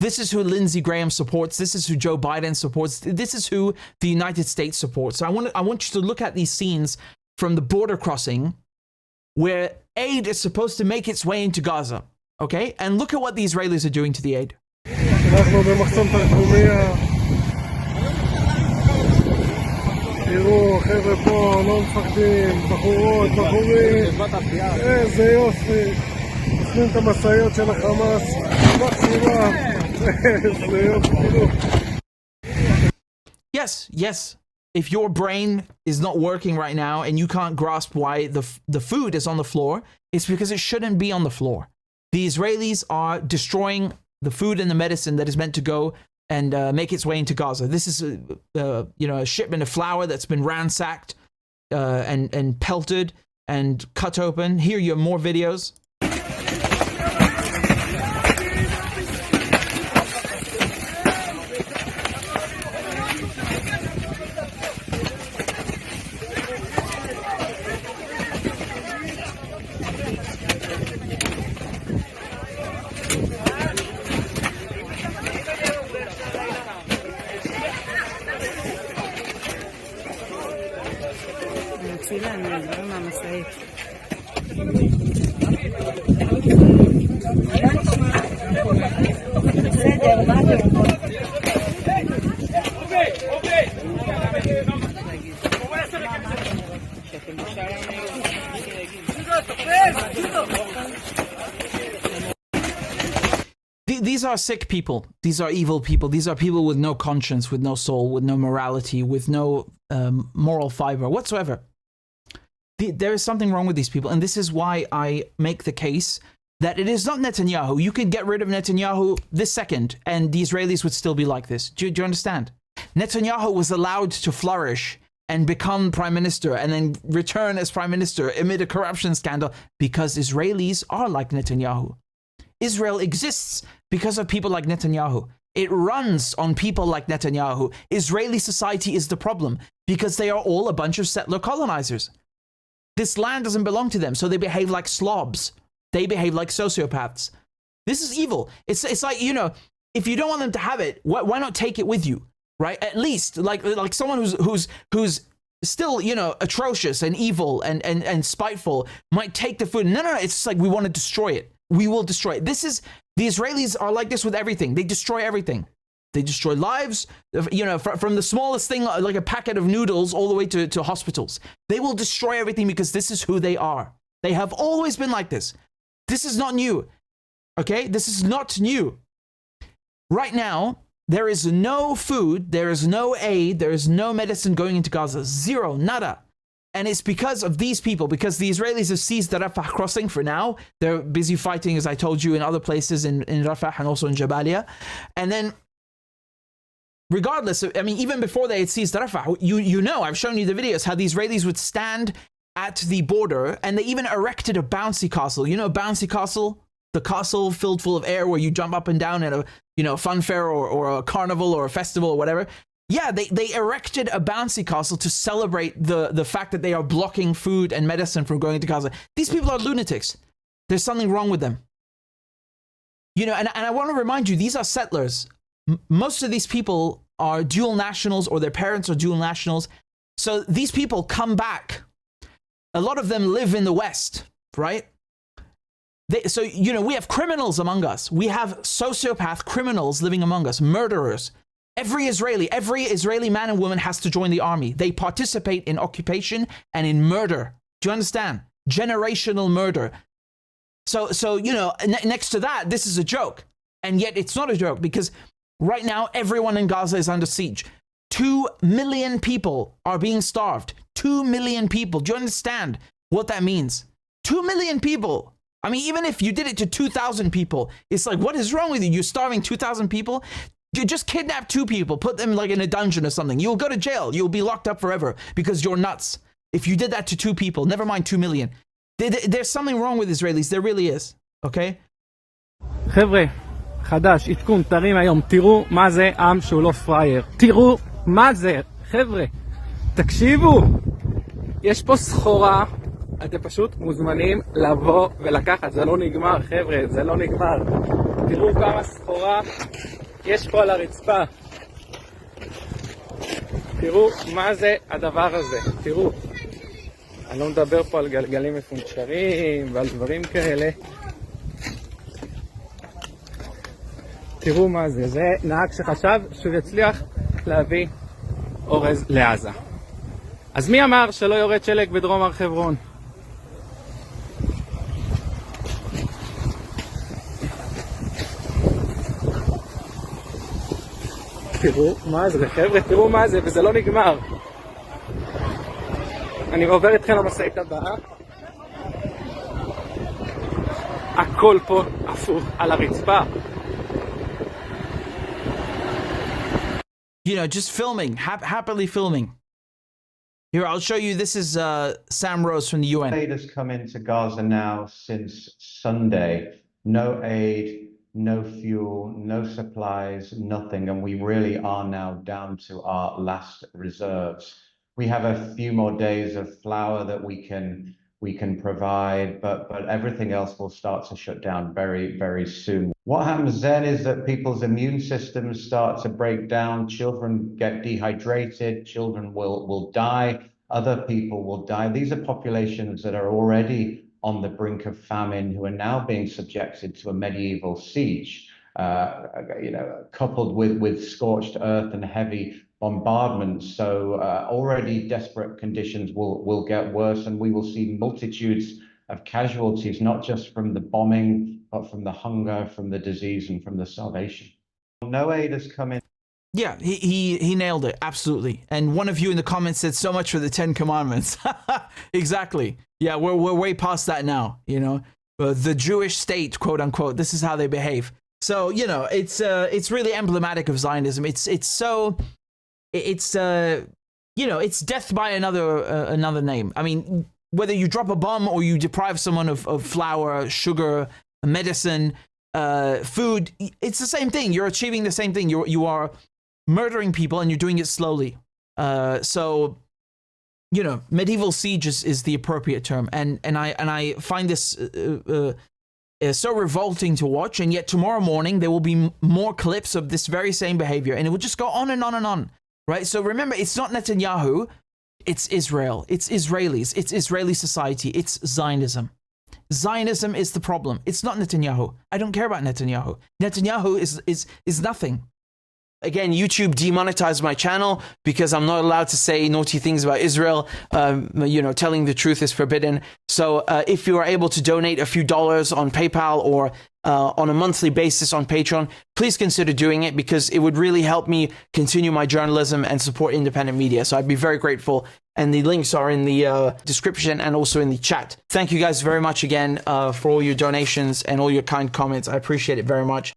This is who Lindsey Graham supports. This is who Joe Biden supports. This is who the United States supports. So I want you to look at these scenes from the border crossing where aid is supposed to make its way into Gaza, okay? And look at what the Israelis are doing to the aid. תראו, חבר'ה פה, לא מפחדים, בחורות, בחורים, איזה יופי, עושים את המשאיות של החמאס, מקסימה, איזה יופי, תראו. Yes. If your brain is not working right now and you can't grasp why the food is on the floor, it's because it shouldn't be on the floor. The Israelis are destroying the food and the medicine that is meant to go and make its way into Gaza. This is a shipment of flour that's been ransacked and pelted and cut open. Here you have more videos. These are sick people. These are evil people. These are people with no conscience, with no soul, with no morality, with no moral fiber whatsoever. There is something wrong with these people, and this is why I make the case that it is not Netanyahu. You could get rid of Netanyahu this second, and the Israelis would still be like this. Do you understand? Netanyahu was allowed to flourish and become prime minister and then return as prime minister amid a corruption scandal because Israelis are like Netanyahu. Israel exists because of people like Netanyahu. It runs on people like Netanyahu. Israeli society is the problem because they are all a bunch of settler colonizers. This land doesn't belong to them, so they behave like slobs. They behave like sociopaths. This is evil. It's like, if you don't want them to have it, why not take it with you, right? At least, like someone who's still, atrocious and evil and spiteful might take the food. No, it's like we want to destroy it. We will destroy it. The Israelis are like this with everything. They destroy everything. They destroy lives, from the smallest thing, like a packet of noodles, all the way to hospitals. They will destroy everything because this is who they are. They have always been like this. This is not new, okay? This is not new. Right now, there is no food, there is no aid, there is no medicine going into Gaza. Zero, nada. And it's because of these people, because the Israelis have seized the Rafah crossing for now. They're busy fighting, as I told you, in other places in Rafah and also in Jabalia. And then, regardless, even before they had seized Rafah, I've shown you the videos, how the Israelis would stand at the border and they even erected a bouncy castle. You know, a bouncy castle? The castle filled full of air where you jump up and down at a fun fair or a carnival or a festival or whatever. Yeah, they erected a bouncy castle to celebrate the fact that they are blocking food and medicine from going to Gaza. These people are lunatics. There's something wrong with them. And I want to remind you, these are settlers. Most of these people are dual nationals or their parents are dual nationals. So these people come back. A lot of them live in the West, right? We have criminals among us. We have sociopath criminals living among us, murderers. Every Israeli man and woman has to join the army. They participate in occupation and in murder. Do you understand? Generational murder. So next to that, this is a joke. And yet it's not a joke because right now, everyone in Gaza is under siege. 2 million people are being starved. 2 million people. Do you understand what that means? 2 million people. I mean, even if you did it to 2,000 people, it's like, what is wrong with you? You're starving 2,000 people? You just kidnap 2 people, put them like in a dungeon or something. You'll go to jail. You'll be locked up forever because you're nuts. If you did that to 2 people, never mind 2 million. There's something wrong with Israelis. There really is. Okay? חבר'ה, חדש, עדכון, תרים היום. תראו מה זה עם שהוא לא פרייר. תראו מה זה, חבר'ה. תקשיבו. יש פה סחורה. אתם פשוט מוזמנים לבוא ולקחת. זה לא נגמר, חבר'ה. זה לא נגמר. תראו כמה סחורה יש פה על הרצפה. תראו מה זה הדבר הזה, תראו. אני לא מדבר פה על גלגלים מפונצ'רים ועל דברים כאלה. תראו מה זה, זה נהג שחשב שהוא יצליח להביא אורז לעזה. אז מי אמר שלא יורד שלג בדרום הר חברון? תראו מה זה, חבר'ה, תראו מה זה, וזה לא נגמר. אני עובר איתכם למשאית הבאה. הכל פה הפוך על הרצפה. You know, just filming, happily filming. Here, I'll show you. This is Sam Rose from the UN. Aid has come into Gaza now since Sunday. No aid, no fuel, no supplies, nothing. And we really are now down to our last reserves. We have a few more days of flour that we can provide, but everything else will start to shut down very, very soon. What happens then is that people's immune systems start to break down. Children get dehydrated. Children will die. Other people will die. These are populations that are already on the brink of famine, who are now being subjected to a medieval siege, coupled with scorched earth and heavy bombardments. So already desperate conditions will get worse, and we will see multitudes of casualties, not just from the bombing, but from the hunger, from the disease, and from the starvation. No aid has come in. Yeah, he nailed it, absolutely. And one of you in the comments said, so much for the 10 commandments. Exactly. Yeah, we're way past that now, you know. The Jewish state, quote unquote, this is how they behave. So, you know, it's really emblematic of Zionism. It's death by another name. I mean, whether you drop a bomb or you deprive someone of flour, sugar, medicine, food, it's the same thing. You're achieving the same thing. You are murdering people, and you're doing it slowly. So, you know, medieval siege is the appropriate term, and I find this so revolting to watch. And yet tomorrow morning there will be more clips of this very same behavior, and it will just go on and on and on. Right? So remember, it's not Netanyahu, it's Israel, it's Israelis, it's Israeli society, it's Zionism. Zionism is the problem. It's not Netanyahu. I don't care about Netanyahu. Netanyahu is nothing. Again, YouTube demonetized my channel because I'm not allowed to say naughty things about Israel. You know, telling the truth is forbidden. So if you are able to donate a few dollars on PayPal or on a monthly basis on Patreon, please consider doing it, because it would really help me continue my journalism and support independent media. So I'd be very grateful. And the links are in the description and also in the chat. Thank you guys very much again for all your donations and all your kind comments. I appreciate it very much.